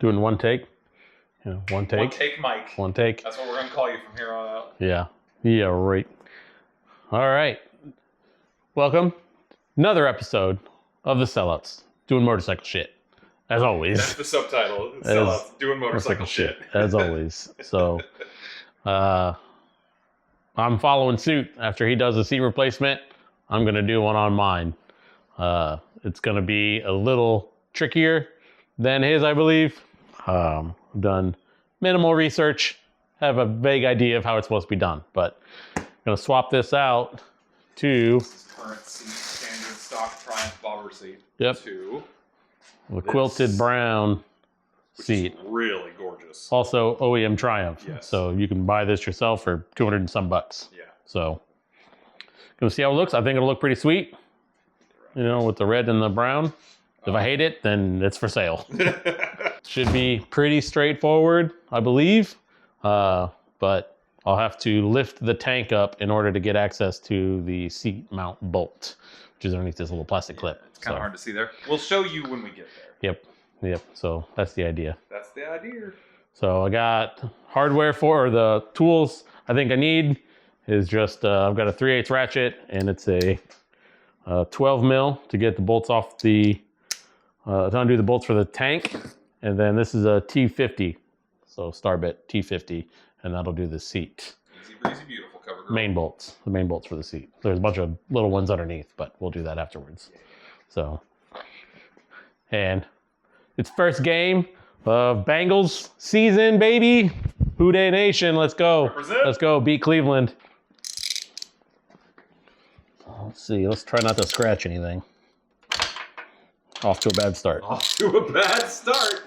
Doing one take. You know, one take. One take Mike. One take. That's what we're going to call you from here on out. Yeah. Yeah, right. All right. Welcome. Another episode of the Sellouts. Doing motorcycle shit. As always. That's the subtitle. Sellouts. Doing motorcycle shit. As always. So, I'm following suit. After he does a seat replacement, I'm going to do one on mine. It's going to be a little trickier than his, I believe. I've done minimal research, have a vague idea of how it's supposed to be done, but I'm going to swap this out to Current seat, standard stock Triumph bobber seat. Yep. To the quilted brown seat. Really gorgeous. Also OEM Triumph. Yes. So you can buy this yourself for 200 and some bucks. Yeah. So gonna see how it looks. I think it'll look pretty sweet. You know, with the red and the brown. If I hate it, then it's for sale. Should be pretty straightforward, I believe. But I'll have to lift the tank up in order to get access to the seat mount bolt, which is underneath this little plastic clip. It's kind of hard to see there. We'll show you when we get there. Yep. So that's the idea. That's the idea. So I got hardware for the tools I think I need is just, I've got a 3/8 ratchet and it's a 12 mil to get the bolts off the, to undo the bolts for the tank. And then this is a T50. So Starbit T50, and that'll do the seat. Easy breezy, beautiful cover girl. Main bolts, the main bolts for the seat. There's a bunch of little ones underneath, but we'll do that afterwards. So, and it's first game of Bengals season, baby. Who Dey Nation, let's go. Represent. Let's go, beat Cleveland. Let's see, let's try not to scratch anything. Off to a bad start. Off to a bad start.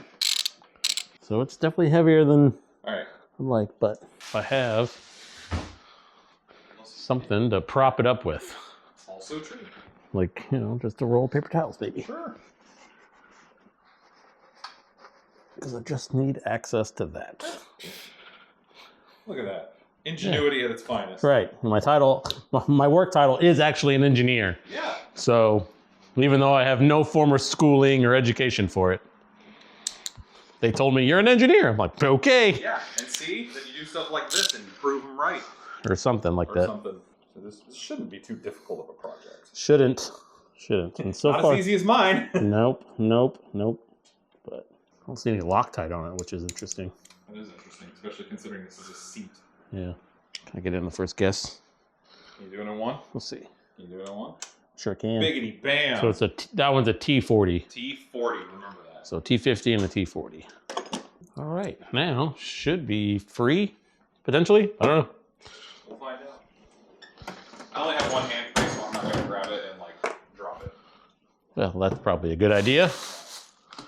So it's definitely heavier than All right. I'd like, but I have something to prop it up with. Also true. Like, you know, just a roll of paper towels, baby. Sure. Because I just need access to that. Look at that. Ingenuity at its finest. Right. My work title is actually an engineer. Yeah. So even though I have no former schooling or education for it, they told me, you're an engineer. I'm like, okay. Yeah, and see that you do stuff like this and you prove them right. Or something like Or that. something. So this shouldn't be too difficult of a project. Shouldn't. And so Not far, as easy as mine. Nope. But I don't see any Loctite on it, which is interesting. That is interesting, especially considering this is a seat. Yeah. Can I get in the first guess? You doing it in one? We'll see. You doing it in one? Sure can. Biggity bam. So it's that one's a T40. T40, remember that. So T50 and a T40. All right, now should be free, potentially. I don't know. We'll find out. I only have one hand free, so I'm not going to grab it and like drop it. Well, that's probably a good idea.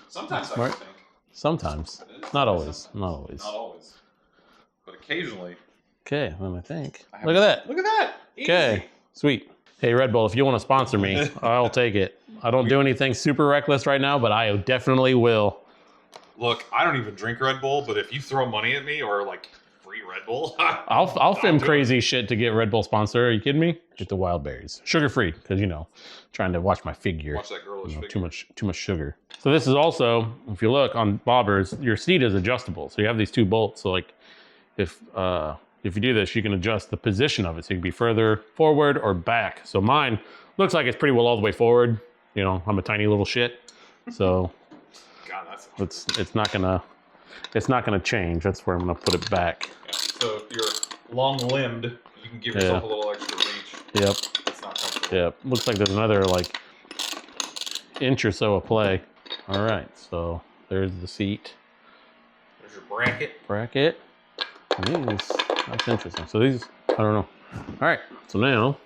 Sometimes Smart. I think. Sometimes. Not always. Not always. Not always. But occasionally. Okay, then I think. Look at that. Look at that. Easy. Okay, sweet. Hey, Red Bull, if you want to sponsor me, I'll take it. I don't do anything super reckless right now, but I definitely will. Look, I don't even drink Red Bull, but if you throw money at me or like free Red Bull, I'll film crazy shit to get Red Bull sponsor. Are you kidding me? Get the wild berries, sugar free, because you know, trying to watch my figure. Watch that girlish figure. Too much sugar. So this is also, if you look on bobbers, your seat is adjustable. So you have these two bolts. So like, if you do this, you can adjust the position of it. So you can be further forward or back. So mine looks like it's pretty well all the way forward. You know, I'm a tiny little shit, so. God, that's It's not gonna change. That's where I'm gonna put it back. yeah. So if you're long-limbed, you can give yourself a little extra reach. Yep. It's not comfortable. Yep. Looks like there's another like inch or so of play. All right. So there's the seat There's your bracket. bracket. That's interesting. So these, I don't know. All right. So now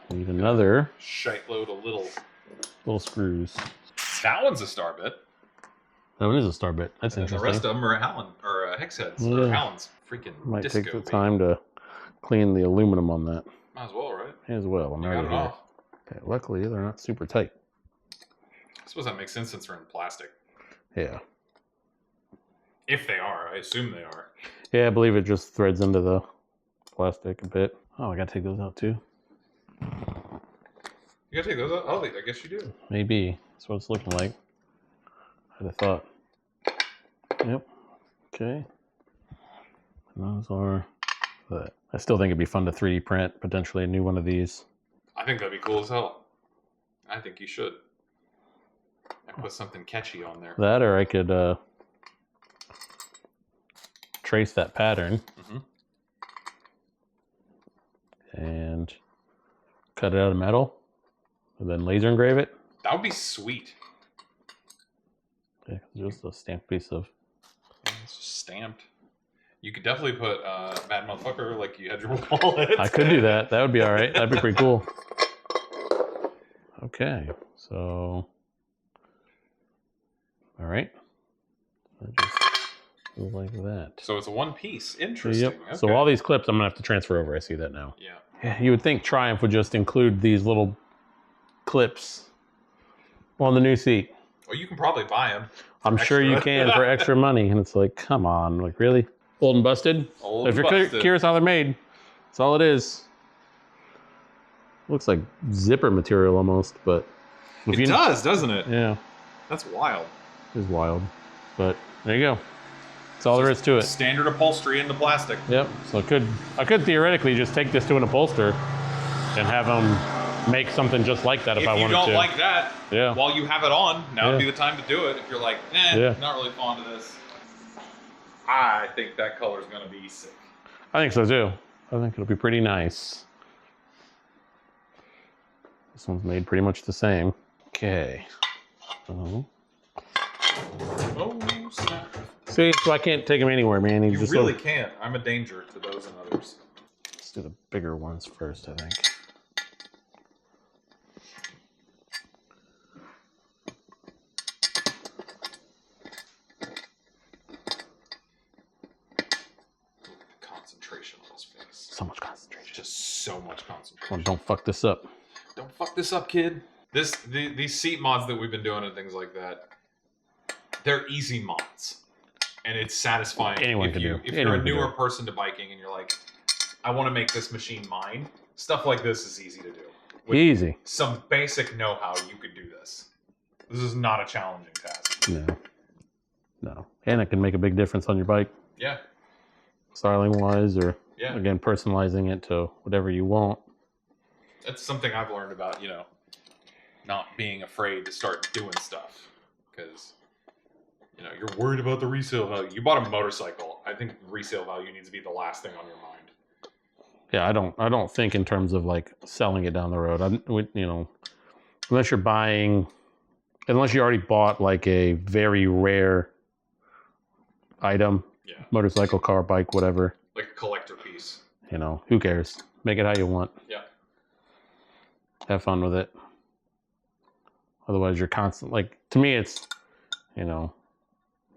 we need another Shite load of little screws. That one's a star bit. That one is a star bit. That's And interesting. the rest of them are Hallen or hex heads. Yeah. Or Hallen's freaking Might disco. take the time to clean the aluminum on that Might as well, right? as well. I'm You already got it here. off. Okay, luckily they're not super tight. I suppose that makes sense since they're in plastic. Yeah. If they are, I assume they are. Yeah, I believe it just threads into the plastic a bit. Oh, I gotta take those out too. You gotta take those out? Oh, I guess you do. Maybe. That's what it's looking like. I'd have thought. Yep. Okay. And those are that. I still think it'd be fun to 3D print potentially a new one of these. I think that'd be cool as hell. I think you should. I put something catchy on there. That, or I could trace that pattern and cut it out of metal and then laser engrave it. That would be sweet. Okay, just a stamped piece of. It's just stamped. You could definitely put Mad Motherfucker like you had your wallet. I could do that. That would be all right. That'd be pretty cool. Okay, so all right. I just go like that. So it's a one piece. Interesting. Yep. Okay. So all these clips, I'm gonna have to transfer over. I see that now. Yeah. Yeah, you would think Triumph would just include these little clips on the new seat. Well, you can probably buy them. I'm sure you can for extra money, and it's like, come on, like really? Old and busted? Old If and you're busted. curious how they're made, that's all it is. Looks like zipper material almost, but if It does, doesn't it? Yeah, That's wild. it's wild. But there you go. That's all there is to it. Standard upholstery into plastic. Yep. So I could theoretically just take this to an upholster and have them make something just like that if I If you wanted don't to. like that, Yeah. while you have it on, now would Yeah. be the time to do it. If you're like, Yeah. not really fond of this. I think that color is going to be sick. I think so too. I think it'll be pretty nice. This one's made pretty much the same. Okay. So, Oh, snap. see, so I can't take them anywhere, man. You really can't. I'm a danger to those and others. Let's do the bigger ones first, I think. Concentration on his face. So much concentration. Just so much concentration. Come on, don't fuck this up. Don't fuck this up, kid. These seat mods that we've been doing and things like that, they're easy mods. And it's satisfying. Anyone if can do. If Anyone you're a can newer do. person to biking and you're like, I want to make this machine mine, stuff like this is easy to do. With Easy. some basic know-how, you could do this. This is not a challenging task. No. No. And it can make a big difference on your bike, Yeah. styling wise, or Yeah. again, personalizing it to whatever you want. That's something I've learned about, not being afraid to start doing stuff. Because, you're worried about the resale value. You bought a motorcycle. I think resale value needs to be the last thing on your mind. Yeah, I don't think in terms of like selling it down the road. Unless you already bought like a very rare item, Yeah. motorcycle, car, bike, whatever. Like a collector piece. Who cares? Make it how you want. Yeah. Have fun with it. Otherwise, you're constant. Like to me, it's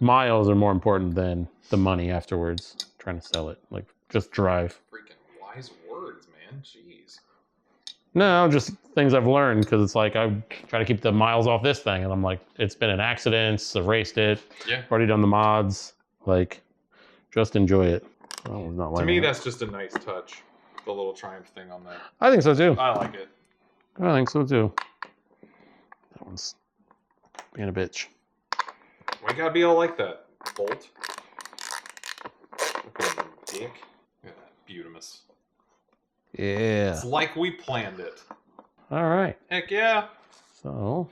miles are more important than the money afterwards. Trying to sell it, like just drive. Freaking wise words, man. Jeez. No, just things I've learned because it's like I try to keep the miles off this thing, and I'm like, it's been in accidents, I've raced it, Yeah. already done the mods, like, just enjoy it. Oh, it's not To lighting me, up. that's just a nice touch. The little Triumph thing on there. I think so too. I like it. I think so too. That one's being a bitch. Why you gotta be all like that? Bolt. Look at that dick. Look at that beautimus. Yeah. It's like we planned it. All right. Heck yeah. So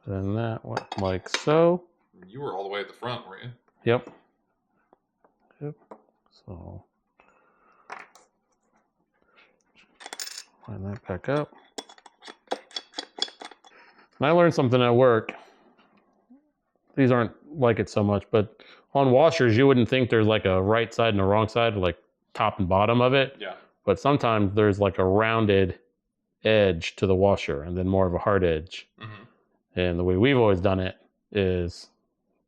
then that went like so. You were all the way at the front, weren't you? Yep. Yep. So line that back up. And I learned something at work. These aren't like it so much, but on washers, you wouldn't think there's like a right side and a wrong side, like top and bottom of it. Yeah. But sometimes there's like a rounded edge to the washer and then more of a hard edge. Mm-hmm. And the way we've always done it is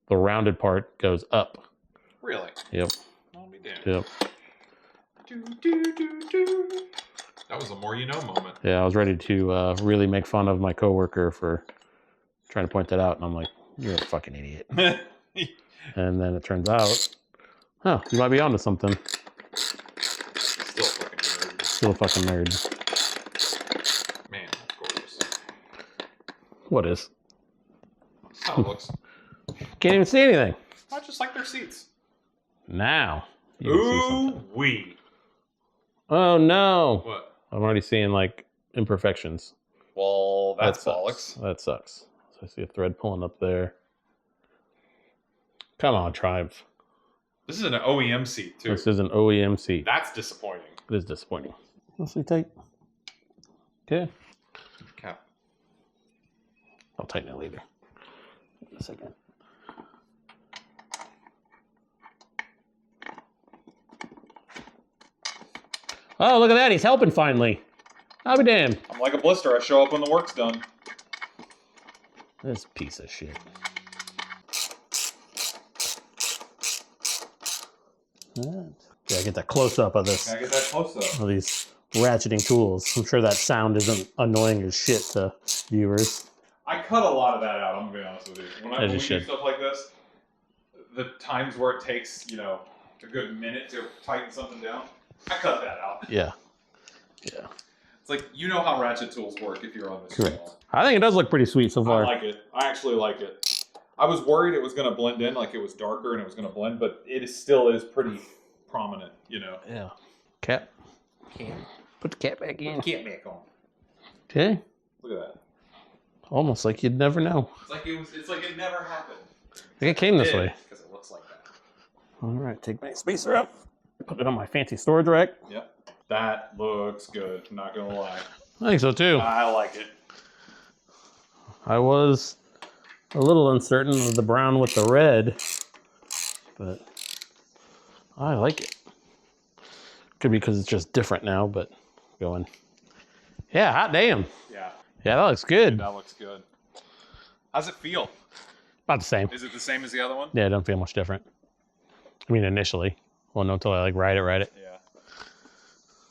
the rounded part goes up. Really? Yep. I'll be damned. Yep. Do, do, do, do. That was a more you know moment. Yeah, I was ready to really make fun of my coworker for trying to point that out. And I'm like, you're a fucking idiot. And then it turns out, oh, you might be onto something. Still a fucking nerd. Still a fucking nerd. Man, that's gorgeous. What is? That's how it looks. Can't even see anything. I just like their seats. Now. You can see something. Ooh-wee. Oh, no. What? I'm already seeing, like, imperfections. Well, that's That bollocks. sucks. That sucks. So I see a thread pulling up there. Come on, Triumph. This is an OEM seat, too. This is an OEM seat. That's disappointing. It is disappointing. Let's see tight. Okay. Okay. I'll tighten it later. In a second. Oh, look at that. He's helping finally. I'll be damned. I'm like a blister. I show up when the work's done. This piece of shit. Gotta get that close up of this. Gotta get that close up. Of these ratcheting tools. I'm sure that sound isn't annoying as shit to viewers. I cut a lot of that out, I'm gonna be honest with you. When we do should. stuff like this, the times where it takes, a good minute to tighten something down, I cut that out. Yeah. Yeah. It's like, you know how ratchet tools work if you're on this Correct. channel. I think it does look pretty sweet so far. I like it. I actually like it. I was worried it was gonna blend in, like it was darker and it was gonna blend, but still is pretty prominent, Yeah. Cap. Put the cap back in. Can't make on. Okay. Look at that. Almost like you'd never know. It's like it never happened. Like it came this way. Because it looks like that. All right, take my spacer up. Put it on my fancy storage rack. Yep. That looks good. I'm not gonna lie. I think so too. I like it. I was a little uncertain of the brown with the red, but I like it. Could be because it's just different now, but going. Yeah, hot damn. Yeah. Yeah, that looks good. That looks good. How's it feel? About the same. Is it the same as the other one? Yeah, it don't feel much different. I mean, initially. Well, no, until I like ride it. Yeah.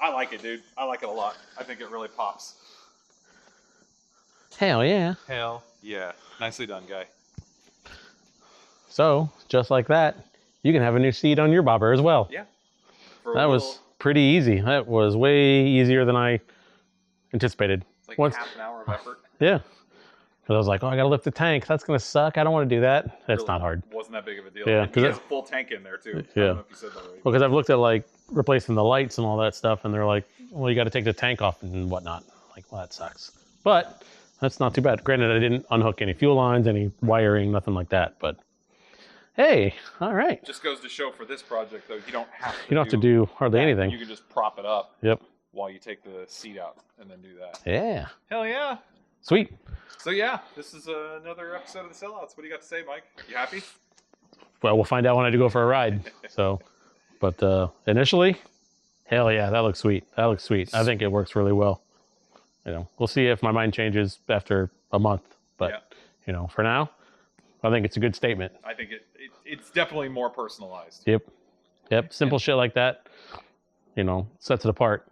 I like it, dude. I like it a lot. I think it really pops. Hell yeah. Hell yeah. Nicely done, guy. So, just like that, you can have a new seat on your bobber as well. Yeah. That was pretty easy. That was way easier than I anticipated. It's like half an hour of effort. Yeah. Because I was like, oh, I got to lift the tank. That's going to suck. I don't want to do that. That's Really not hard. Wasn't that big of a deal. Yeah, And he has a full tank in there, too. I don't know if you said that already. Well, because I've looked at like replacing the lights and all that stuff, and they're like, well, you got to take the tank off and whatnot. Like, well, that sucks. But that's not too bad. Granted, I didn't unhook any fuel lines, any wiring, nothing like that. But hey, all right. Just goes to show for this project, though, you don't have to. You don't have to do hardly anything. You can just prop it up. Yep. While you take the seat out and then do that. Yeah. Hell yeah. Sweet. So yeah, this is another episode of the Sellouts. What do you got to say, Mike? You happy? Well, we'll find out when I do go for a ride. So, but initially, hell yeah, that looks sweet. That looks sweet. I think it works really well. We'll see if my mind changes after a month. But for now, I think it's a good statement. I think it's definitely more personalized. Yep. Simple shit like that, sets it apart.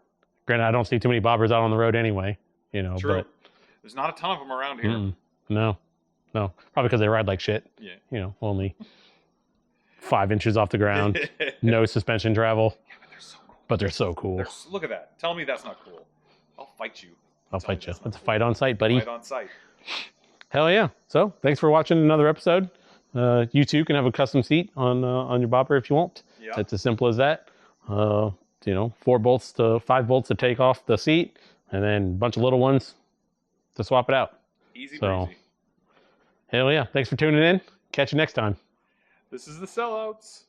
Granted, I don't see too many bobbers out on the road anyway, True. But there's not a ton of them around here. No. Probably because they ride like shit. Yeah. Only 5 inches off the ground, no suspension travel. Yeah, but they're so cool. Look at that. Tell me that's not cool. I'll fight you. I'll fight you. Let's fight on site, buddy. Fight on site. Hell yeah. So thanks for watching another episode. You too can have a custom seat on your bobber if you want. Yeah. It's as simple as that. 4 bolts to 5 bolts to take off the seat, and then a bunch of little ones to swap it out. Easy So, breezy. hell yeah. Thanks for tuning in. Catch you next time. This is the Sellouts.